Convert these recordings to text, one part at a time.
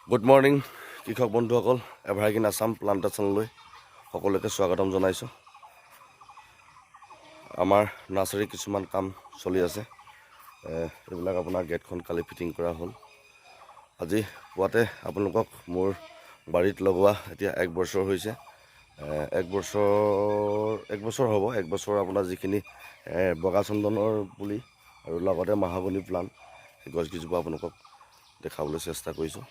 Good morning কৃষক বন্ধুসকল, evergreen Assam প্লাণ্টেশ্যনলৈ সকলোকে স্বাগতম জনাইছোঁ। আমাৰ নাৰ্চাৰী কিছুমান কাম চলি আছে। এইবিলাক আপোনাৰ গেটখন কালি ফিটিং কৰা হ'ল। আজি পুৱাতে আপোনালোকক মোৰ বাৰীত লগোৱা এতিয়া 1 বছৰ হৈছে। 1 বছৰ হ'ব। 1 বছৰ আপোনাৰ যিখিনি বগা চন্দনৰ পুলি আৰু লগতে মাহাগনি প্লাণ্ট, সেই গছকেইজোপা আপোনালোকক দেখাবলৈ চেষ্টা কৰিছোঁ।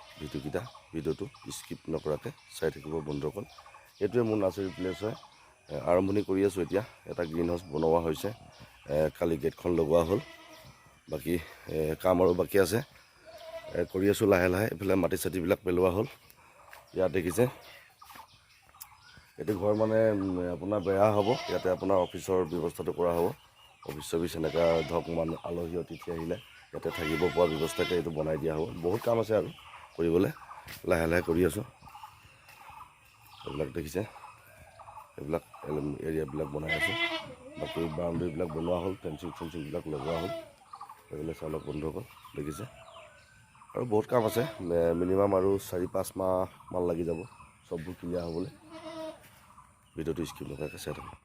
ভিডিঅ'টো স্কিপ নকৰাকৈ চাই থাকিব বন্ধুসকল। এইটোৱে মোৰ নাৰ্চাৰী প্লেচ হয়। আৰম্ভণি কৰি আছোঁ এতিয়া। এটা গ্ৰীণ হাউচ বনোৱা হৈছে, কালি গেটখন লগোৱা হ'ল। বাকী কাম আৰু বাকী আছে, কৰি আছোঁ লাহে লাহে। এইফালে মাটি চাটিবিলাক পেলোৱা হ'ল। ইয়াত দেখিছে, এইটো ঘৰ মানে আপোনাৰ বেয়া হ'ব। ইয়াতে আপোনাৰ অফিচৰ ব্যৱস্থাটো কৰা হ'ব। অফিচ চফিচ এনেকুৱা ধৰক মানে আলহী অতিথি আহিলে ইয়াতে থাকিব পৰা ব্যৱস্থাকৈ এইটো বনাই দিয়া হ'ব। বহুত কাম আছে আৰু কৰিবলৈ, লাহে লাহে কৰি আছোঁ। এইবিলাক দেখিছে, এইবিলাক এৰিয়াবিলাক বনাই আছোঁ। বাকী বাউণ্ডেৰীবিলাক বনোৱা হ'ল, ফেঞ্চিংবিলাক লগোৱা হ'ল। এইবিলাক চালক বন্ধুসকল দেখিছে। আৰু বহুত কাম আছে, মিনিমাম আৰু 4-5 মাহমান লাগি যাব চববোৰ ক্লিয়াৰ হ'বলৈ। ভিডিঅ'টো স্কিপ নকৰাকৈ চাই থাকক।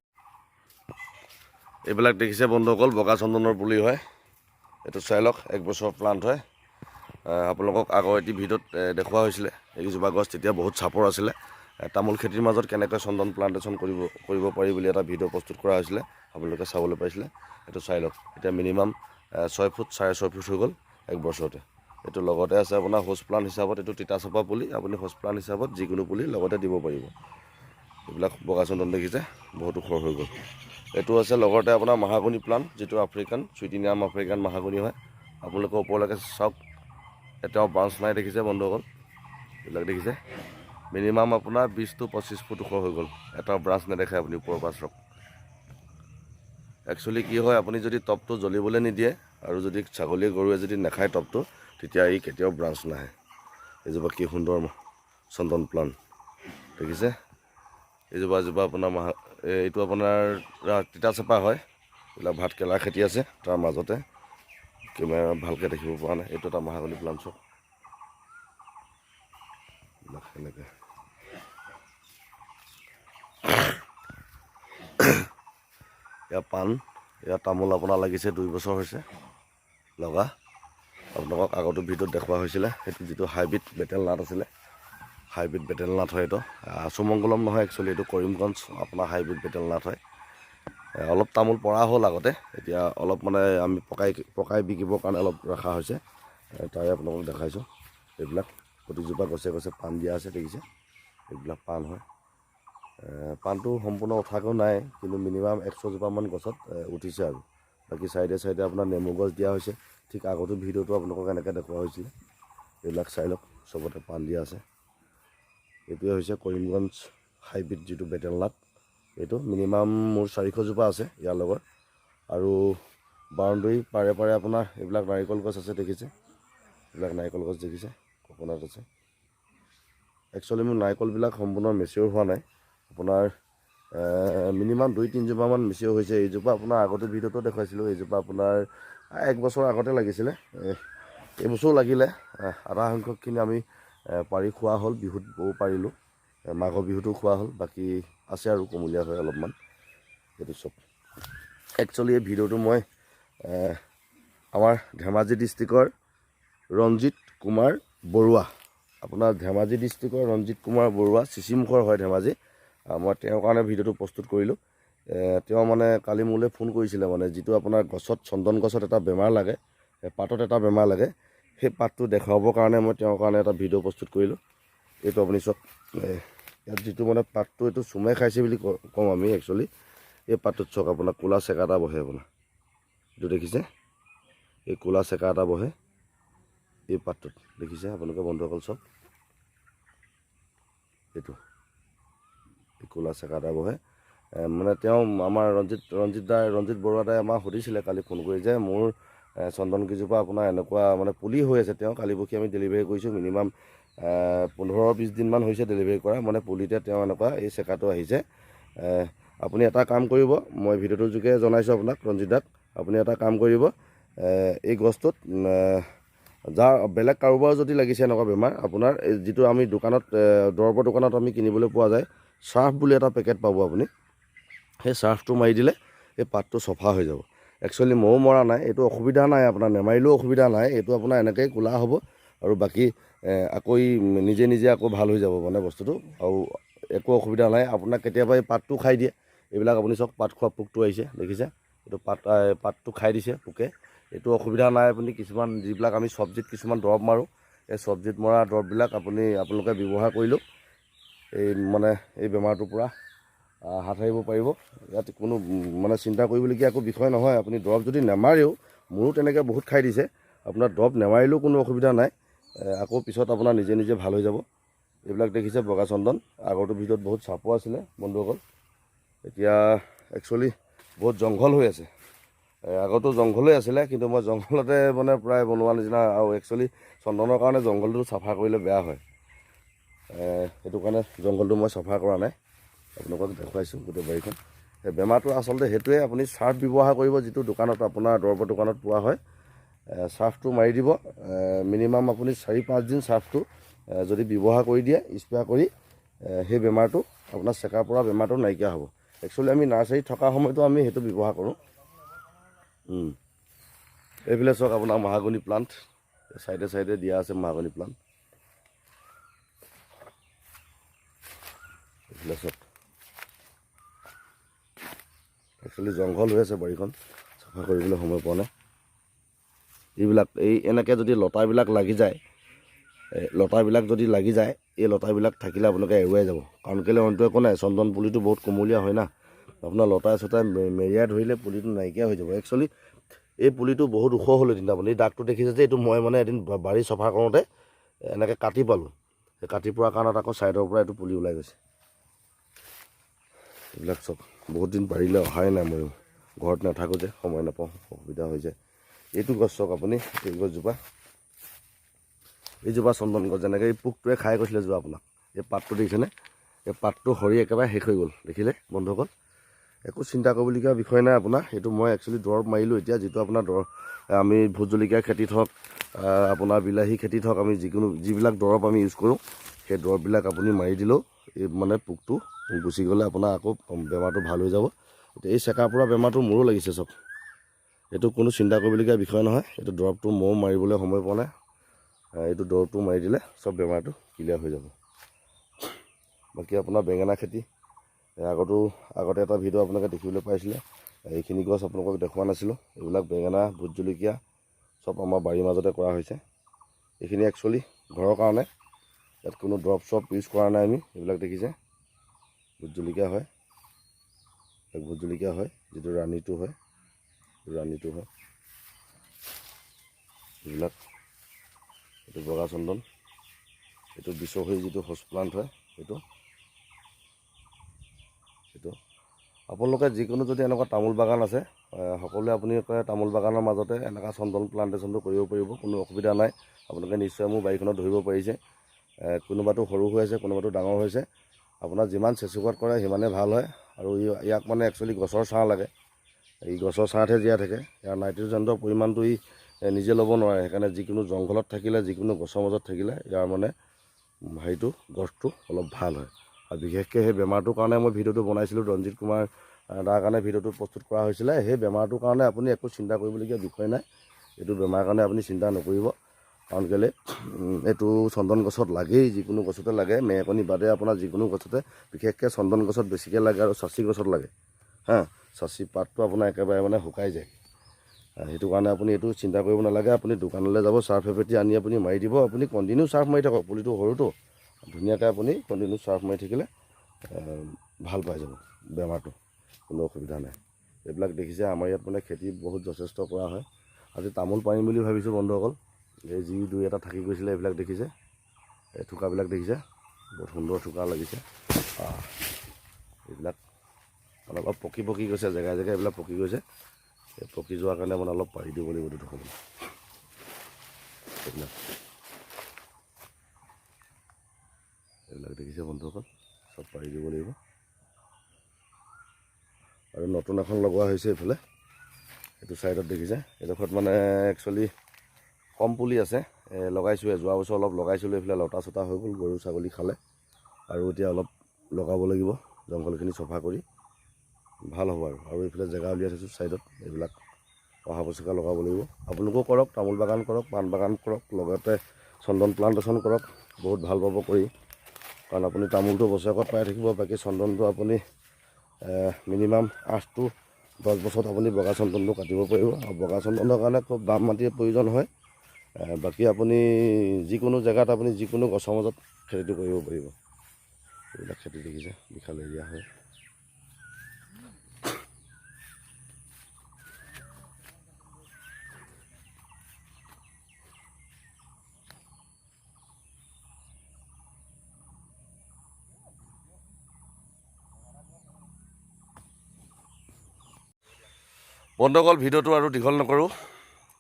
এইবিলাক দেখিছে বন্ধুসকল, বগা চন্দনৰ পুলি হয়। এইটো চাই লওক, 1 বছৰ প্লাণ্ট হয়। আপোনালোকক আগৰ এটি ভিডিঅ'ত দেখুওৱা হৈছিলে। এইকেইজোপা গছ তেতিয়া বহুত চাপৰ আছিলে। তামোল খেতিৰ মাজত কেনেকৈ চন্দন প্লাণ্টেশ্যন কৰিব পাৰি বুলি এটা ভিডিঅ' প্ৰস্তুত কৰা হৈছিলে, আপোনালোকে চাবলৈ পাইছিলে। এইটো চাই লওক, এতিয়া মিনিমাম 6 ফুট 6.5 ফুট হৈ গ'ল 1 বছৰতে। এইটো লগতে আছে আপোনাৰ হোষ্ট প্লাণ্ট হিচাপত। এইটো তিতাচপা পুলি, আপুনি হোষ্ট প্লাণ্ট হিচাপত যিকোনো পুলি লগতে দিব পাৰিব। এইবিলাক বগা চন্দন দেখিছে, বহুত ওখ হৈ গ'ল। এইটো আছে লগতে আপোনাৰ মাহাগনি প্লাণ্ট, যিটো আফ্ৰিকান চুইটিনিয়াম আফ্ৰিকান মাহাগনি হয়। আপোনালোকে ওপৰলৈকে চাওক, এতিয়াও ব্ৰাঞ্চ নাই দেখিছে বন্ধুসকল। এইবিলাক দেখিছে, মিনিমাম আপোনাৰ 20-25 ফুট ওখ হৈ গ'ল। এটাও ব্ৰাঞ্চ নেদেখায় আপুনি ওপৰৰ পৰা চাওক। একচুৱেলি কি হয়, আপুনি যদি টপটো জ্বলিবলৈ নিদিয়ে আৰু যদি ছাগলী গৰুৱে যদি নাখায় টপটো, তেতিয়া ই কেতিয়াও ব্ৰাঞ্চ নাহে। এইজোপা কি সুন্দৰ চন্দন প্লাণ্ট দেখিছে। এইজোপা আপোনাৰ এইটো আপোনাৰ তিতাচপা হয়। এইবিলাক ভাতকেৰেলা খেতি আছে তাৰ মাজতে, কেমেৰা ভালকৈ দেখিব পৰা নাই। এইটো এটা মাহাগনি প্লাণ্ট চাওক, এইবিলাক সেনেকৈ। ইয়াৰ পাণ, ইয়াৰ তামোল আপোনাৰ লাগিছে 2 বছৰ হৈছে লগা। আপোনালোকক আগতো ভিডিঅ'ত দেখুওৱা হৈছিলে। সেইটো যিটো হাইব্ৰিড বেটেল নাট আছিলে, হাইব্ৰিড বেটেল নাট হয় এইটো। সুমংগলম নহয়, একচুৱেলি এইটো কৰিমগঞ্জ আপোনাৰ হাইব্ৰিড বেটেল নাট হয়। অলপ তামোল পৰা হ'ল আগতে, এতিয়া অলপ মানে আমি পকাই বিকিবৰ কাৰণে অলপ ৰখা হৈছে। তাৰে আপোনালোকক দেখাইছোঁ। এইবিলাক প্ৰতিজোপা গছে গছে পাণ দিয়া আছে দেখিছে। এইবিলাক পাণ হয়। পাণটো সম্পূৰ্ণ উঠাকৈ নাই, কিন্তু মিনিমাম 100 জোপামান গছত উঠিছে আৰু। বাকী চাইডে চাইডে আপোনাৰ নেমু গছ দিয়া হৈছে। ঠিক আগতো ভিডিঅ'টো আপোনালোকক এনেকৈ দেখুওৱা হৈছিলে। এইবিলাক চাই লওক, চবতে পাণ দিয়া আছে। এইটোৱে হৈছে কৰিমগঞ্জ হাইব্ৰিড যিটো বেটেল নাট। এইটো মিনিমাম মোৰ 400 জোপা আছে ইয়াৰ লগত। আৰু বাউণ্ডেৰী পাৰে পাৰে আপোনাৰ এইবিলাক নাৰিকল গছ আছে দেখিছে। এইবিলাক নাৰিকল গছ দেখিছে, ককনাট আছে। একচুৱেলি মোৰ নাৰিকলবিলাক সম্পূৰ্ণ মেচিয়ৰ হোৱা নাই। আপোনাৰ মিনিমাম 2-3 জোপামান মেচিয়ৰ হৈছে। এইজোপা আপোনাৰ আগতে ভিডিঅ'টো দেখুৱাইছিলোঁ। এইজোপা আপোনাৰ 1 বছৰ আগতে লাগিছিলে। এইবছৰো লাগিলে। আধা সংখ্যকখিনি আমি পাৰি খোৱা হ'ল, বিহুত পাৰিলোঁ। মাঘৰ বিহুতো খোৱা হ'ল। বাকী আছে আৰু কোমলীয়া হয় অলপমান। সেইটো চব একচুৱেলি এই ভিডিঅ'টো মই আমাৰ ধেমাজি ডিষ্ট্ৰিক্টৰ ৰঞ্জিত কুমাৰ বৰুৱা, আপোনাৰ ধেমাজি ডিষ্ট্ৰিক্টৰ ৰঞ্জিত কুমাৰ বৰুৱা, চিচিমুখৰ হয় ধেমাজি। মই তেওঁৰ কাৰণে ভিডিঅ'টো প্ৰস্তুত কৰিলোঁ। তেওঁ মানে কালি মোলৈ ফোন কৰিছিলে, মানে যিটো আপোনাৰ গছত চন্দন গছত এটা বেমাৰ লাগে, পাতত এটা বেমাৰ লাগে, সেই পাতটো দেখুৱাবৰ কাৰণে মই তেওঁৰ কাৰণে এটা ভিডিঅ' প্ৰস্তুত কৰিলোঁ। এইটো আপুনি চাওক, ইয়াত যিটো মানে পাতটো এইটো চুমে খাইছে বুলি কওঁ আমি একচুৱেলি। এই পাতটোত চাওক আপোনাৰ ক'লা চেকা এটা বহে আপোনাৰ, এইটো দেখিছে। এই ক'লা চেকা এটা বহে এই পাতটোত, দেখিছে আপোনালোকে বন্ধুসকল চাওক। এইটো এই ক'লা চেকা এটা বহে। মানে তেওঁ আমাৰ ৰঞ্জিত বৰুৱা দাই আমাক সুধিছিলে কালি ফোন কৰি যে মোৰ চন্দনকেইজোপা আপোনাৰ এনেকুৱা মানে পুলি হৈ আছে। তেওঁ কালি পৰহি আমি ডেলিভাৰী কৰিছোঁ। মিনিমাম 15-20 দিনমান হৈছে ডেলিভাৰী কৰা। মানে পুলিতে তেওঁ এনেকুৱা এই চেকাটো আহিছে। আপুনি এটা কাম কৰিব, মই ভিডিঅ'টোৰ যোগে জনাইছোঁ আপোনাক, ৰঞ্জিত দাক, আপুনি এটা কাম কৰিব, এই গছটোত যাৰ বেলেগ কাৰোবাৰ যদি লাগিছে এনেকুৱা বেমাৰ, আপোনাৰ যিটো আমি দোকানত দৰৱৰ দোকানত আমি কিনিবলৈ পোৱা যায় চাৰ্ফ বুলি এটা পেকেট পাব আপুনি। সেই চাৰ্ফটো মাৰি দিলে এই পাতটো চফা হৈ যাব। একচুৱেলি মৌ মৰা নাই, এইটো অসুবিধা নাই, আপোনাৰ নেমাৰিলেও অসুবিধা নাই। এইটো আপোনাৰ এনেকৈয়ে ক'লা হ'ব আৰু বাকী আকৌ নিজে নিজে আকৌ ভাল হৈ যাব মানে বস্তুটো, আৰু একো অসুবিধা নাই। আপোনাক কেতিয়াবা এই পাতটো খাই দিয়ে, এইবিলাক আপুনি চাওক পাত খোৱা পোকটো আহিছে দেখিছে, এইটো পাতটো খাই দিছে পোকে। এইটো অসুবিধা নাই। আপুনি কিছুমান যিবিলাক আমি চব্জিত কিছুমান দৰৱ মাৰোঁ, এই চব্জিত মৰা দৰৱবিলাক আপোনালোকে ব্যৱহাৰ কৰিলেও মানে এই বেমাৰটোৰ পৰা হাত সাৰিব পাৰিব। ইয়াত কোনো মানে চিন্তা কৰিবলগীয়া একো বিষয় নহয়। আপুনি দৰৱ যদি নেমাৰেও, মোৰো তেনেকৈ বহুত খাই দিছে, আপোনাৰ দৰৱ নেমাৰিলেও কোনো অসুবিধা নাই। আকৌ পিছত আপোনাৰ নিজে নিজে ভাল হৈ যাব। এইবিলাক দেখিছে বগা চন্দন, আগৰটো ভিতৰত বহুত চাপো আছিলে বন্ধুসকল, এতিয়া একচুৱেলি বহুত জংঘল হৈ আছে। আগতো জংঘলেই আছিলে, কিন্তু মই জংঘলতে মানে প্ৰায় বনোৱা নিচিনা, আৰু একচুৱেলি চন্দনৰ কাৰণে জংঘলটো চাফা কৰিলে বেয়া হয়। সেইটো কাৰণে জংঘলটো মই চাফা কৰা নাই, আপোনালোকক দেখুৱাইছোঁ গোটেই বাৰীখন। সেই বেমাৰটো আচলতে সেইটোৱে, আপুনি চাৰ্ফ ব্যৱহাৰ কৰিব যিটো দোকানত আপোনাৰ দৰৱৰ দোকানত পোৱা হয়। চাৰ্ফটো মাৰি দিব, মিনিমাম আপুনি 4-5 দিন চাৰ্ফটো যদি ব্যৱহাৰ কৰি দিয়ে, স্প্ৰে কৰি, সেই বেমাৰটো আপোনাৰ চেকাৰ পৰা বেমাৰটো নাইকিয়া হ'ব। একচুৱেলি আমি নাৰ্চাৰীত থকা সময়তো আমি সেইটো ব্যৱহাৰ কৰোঁ। এইফালে চাওক আপোনাৰ মহাগনি প্লাণ্ট, চাইডে চাইডে দিয়া আছে মহাগনি প্লাণ্ট। এইফালে চাওক একচুৱেলি জংঘল হৈ আছে বাৰীখন, চাফা কৰিবলৈ সময় পোৱা নাই। এইবিলাক এনেকৈ যদি লতাবিলাক লাগি যায়, লতাবিলাক যদি লাগি যায়, এই লতাবিলাক থাকিলে আপোনালোকে এৰুৱাই যাব। কাৰণ কেলৈ অইনটো একো নাই, চন্দন পুলিটো বহুত কোমলীয়া হয় না, আপোনাৰ লতাই চতাই মেৰিয়াই ধৰিলে পুলিটো নাইকিয়া হৈ যাব। একচুৱেলি এই পুলিটো বহুত ওখ হ'ল এদিন, আপুনি এই দাগটো দেখিছে যে, এইটো মই মানে এদিন বাৰী চফা কৰোঁতে এনেকৈ কাটি পালোঁ। সেই কাটি পোৱাৰ কাৰণত আকৌ ছাইডৰ পৰা এইটো পুলি ওলাই গৈছে। এইবিলাক চব বহুত দিন বাৰীলৈ অহাই নাই, ময়ো ঘৰত নাথাকোঁ যে, সময় নাপাওঁ, অসুবিধা হৈ যায়। এইটো গছ চাওক আপুনি, এই গছজোপা, এইজোপা চন্দন গছ, যেনেকৈ এই পোকটোৱে খাই গৈছিলে যোৱা আপোনাক, এই পাতটো দেখিছেনে, এই পাতটো সৰি একেবাৰে শেষ হৈ গ'ল, দেখিলে বন্ধুসকল। একো চিন্তা কৰিবলগীয়া বিষয় নাই আপোনাৰ। এইটো মই একচুৱেলি দৰৱ মাৰিলোঁ এতিয়া, যিটো আপোনাৰ আমি ভোট জলকীয়াৰ খেতিত হওক, আপোনাৰ বিলাহী খেতিত হওক, আমি যিবিলাক দৰৱ আমি ইউজ কৰোঁ, সেই দৰৱবিলাক আপুনি মাৰি দিলেও এই মানে পোকটো গুচি গ'লে আপোনাৰ আকৌ বেমাৰটো ভাল হৈ যাব। এতিয়া এই চেকাৰ পৰা বেমাৰটো মোৰো লাগিছে চব, এইটো কোনো চিন্তা কৰিবলগীয়া বিষয় নহয়। এইটো দৰৱটো ময়ো মাৰিবলৈ সময় পোৱা নাই, এইটো দৰৱটো মাৰি দিলে চব বেমাৰটো ক্লিয়াৰ হৈ যাব। বাকী আপোনাৰ বেঙেনা খেতি, আগতে এটা ভিডিঅ' আপোনালোকে দেখিবলৈ পাইছিলে, এইখিনি গছ আপোনালোকক দেখুওৱা নাছিলোঁ। এইবিলাক বেঙেনা, ভোট জলকীয়া চব আমাৰ বাৰীৰ মাজতে কৰা হৈছে। এইখিনি একচুৱেলি ঘৰৰ কাৰণে, ইয়াত কোনো দৰৱ চৰৱ ইউজ কৰা নাই আমি। এইবিলাক দেখিছে ভোট জলকীয়া হয়, ভোট জলকীয়া হয়, যিটো ৰাণীটো হয়, এইবিলাক, এইটো বগা চন্দন, এইটো বিশ্বহৰী যিটো হচ প্লাণ্ট হয়, এইটো আপোনালোকে যিকোনো যদি এনেকুৱা তামোল বাগান আছে, সকলোৱে আপুনি তামোল বাগানৰ মাজতে এনেকুৱা চন্দন প্লাণ্টেশ্যনটো কৰিব পাৰিব, কোনো অসুবিধা নাই। আপোনালোকে নিশ্চয় মোৰ বাৰীখনত ধৰিব পাৰিছে, কোনোবাটো সৰু হৈ আছে, কোনোবাটো ডাঙৰ হৈছে। আপোনাৰ যিমান চেচুকত কৰে সিমানেই ভাল হয়। আৰু ইয়াক মানে একচুৱেলি গছৰ ছাঁ লাগে, এই গছৰ ছাঁতহে জীয়াই থাকে। ইয়াৰ নাইট্ৰজেনৰ পৰিমাণটো নিজে ল'ব নোৱাৰে, সেইকাৰণে যিকোনো জংঘলত থাকিলে, যিকোনো গছৰ মাজত থাকিলে ইয়াৰ মানে গছটো অলপ ভাল হয়। আৰু বিশেষকৈ সেই বেমাৰটোৰ কাৰণে মই ভিডিঅ'টো বনাইছিলোঁ, ৰঞ্জিত কুমাৰ দাৰ কাৰণে ভিডিঅ'টো প্ৰস্তুত কৰা হৈছিলে। সেই বেমাৰটোৰ কাৰণে আপুনি একো চিন্তা কৰিবলগীয়া বিষয় নাই, এইটো বেমাৰৰ কাৰণে আপুনি চিন্তা নকৰিব। কাৰণ কেলৈ এইটো চন্দন গছত লাগেই, যিকোনো গছতে লাগে, মেকনি বাদে আপোনাৰ যিকোনো গছতে, বিশেষকৈ চন্দন গছত বেছিকৈ লাগে আৰু চাচি গছত লাগে। চাচি পাতটো আপোনাৰ একেবাৰে মানে শুকাই যায়। সেইটো কাৰণে আপুনি এইটো চিন্তা কৰিব নালাগে। আপুনি দোকানলৈ যাব, চাৰ্ফ এপেটি আনি আপুনি মাৰি দিব। আপুনি কণ্টিনিউ চাৰ্ফ মাৰি থাকক, পুলিটো সৰুটো, ধুনীয়াকৈ আপুনি কণ্টিনিউ চাৰ্ফ মাৰি থাকিলে ভাল পাই যাব বেমাৰটো, কোনো অসুবিধা নাই। এইবিলাক দেখিছে আমাৰ ইয়াত মানে খেতি বহুত যথেষ্ট কৰা হয়। আজি তামোল পাৰিম বুলি ভাবিছোঁ বন্ধুসকল, এই যি দুই এটা থাকি গৈছিলে এইবিলাক দেখিছে, এই থোকাবিলাক দেখিছে, বহুত সুন্দৰ থোকা লাগিছে। এইবিলাক মানে অলপ পকি গৈছে, জেগাই জেগাই এইবিলাক পকি গৈছে। এই পকি যোৱাৰ কাৰণে মানে অলপ পাৰি দিব লাগিব দুটা সময়। এইবিলাক দেখিছে বন্ধুসকল, চব পাৰি দিব লাগিব। আৰু নতুন এখন লগোৱা হৈছে এইফালে, এইটো ছাইডত দেখিছে, এইডোখৰত মানে একচুৱেলি কম পুলি আছে, লগাইছোঁৱে। যোৱা বছৰ অলপ লগাইছিলোঁ, এইফালে লতা চতা হৈ গ'ল, গৰু ছাগলী খালে। আৰু এতিয়া অলপ লগাব লাগিব, জংঘলখিনি চফা কৰি ভাল হ'ব আৰু এইফালে জেগা উলিয়াই থৈছোঁ ছাইডত, এইবিলাক অহা বছৰকে লগাব লাগিব। আপোনালোকেও কৰক, তামোল বাগান কৰক, পাণ বাগান কৰক, লগতে চন্দন প্লান্টেশ্যন কৰক, বহুত ভাল পাব কৰি। কাৰণ আপুনি তামোলটো বছৰেকত পাই থাকিব, বাকী চন্দনটো আপুনি মিনিমাম 8 to 10 বছৰত আপুনি বগা চন্দনটো কাটিব পাৰিব। আৰু বগা চন্দনৰ কাৰণে খুব বাম মাটিৰ প্ৰয়োজন হয়। বাকী আপুনি যিকোনো জেগাত আপুনি যিকোনো গছৰ মাজত খেতিটো কৰিব পাৰিব। এইবিলাক খেতি দেখিছে বিশাল এৰিয়া হয়। বন্ধুসকল, ভিডিঅ'টো আৰু দীঘল নকৰোঁ,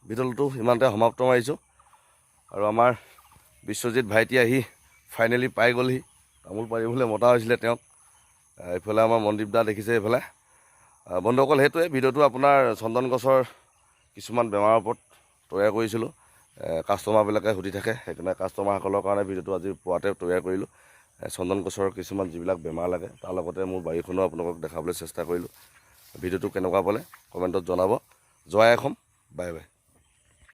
ভিডিঅ'টো ইমানতে সমাপ্ত মাৰিছোঁ। আৰু আমাৰ বিশ্বজিৎ ভাইটি আহি ফাইনেলি পাই গ'লহি। তামোল পাৰিবলৈ মতা হৈছিলে তেওঁক। এইফালে আমাৰ মনদীপ দা দেখিছে এইফালে। বন্ধুসকল, সেইটোৱে ভিডিঅ'টো আপোনাৰ চন্দন গছৰ কিছুমান বেমাৰৰ ওপৰত তৈয়াৰ কৰিছিলোঁ। কাষ্টমাৰবিলাকে সুধি থাকে, সেইকাৰণে কাষ্টমাৰসকলৰ কাৰণে ভিডিঅ'টো আজি পুৱাতে তৈয়াৰ কৰিলোঁ। চন্দন গছৰ কিছুমান যিবিলাক বেমাৰ লাগে, তাৰ লগতে মোৰ বাৰীখনো আপোনালোকক দেখাবলৈ চেষ্টা কৰিলোঁ। ভিডিঅ'টো কেনেকুৱা পালে কমেণ্টত জনাব। জয় অসম, বাই বাই।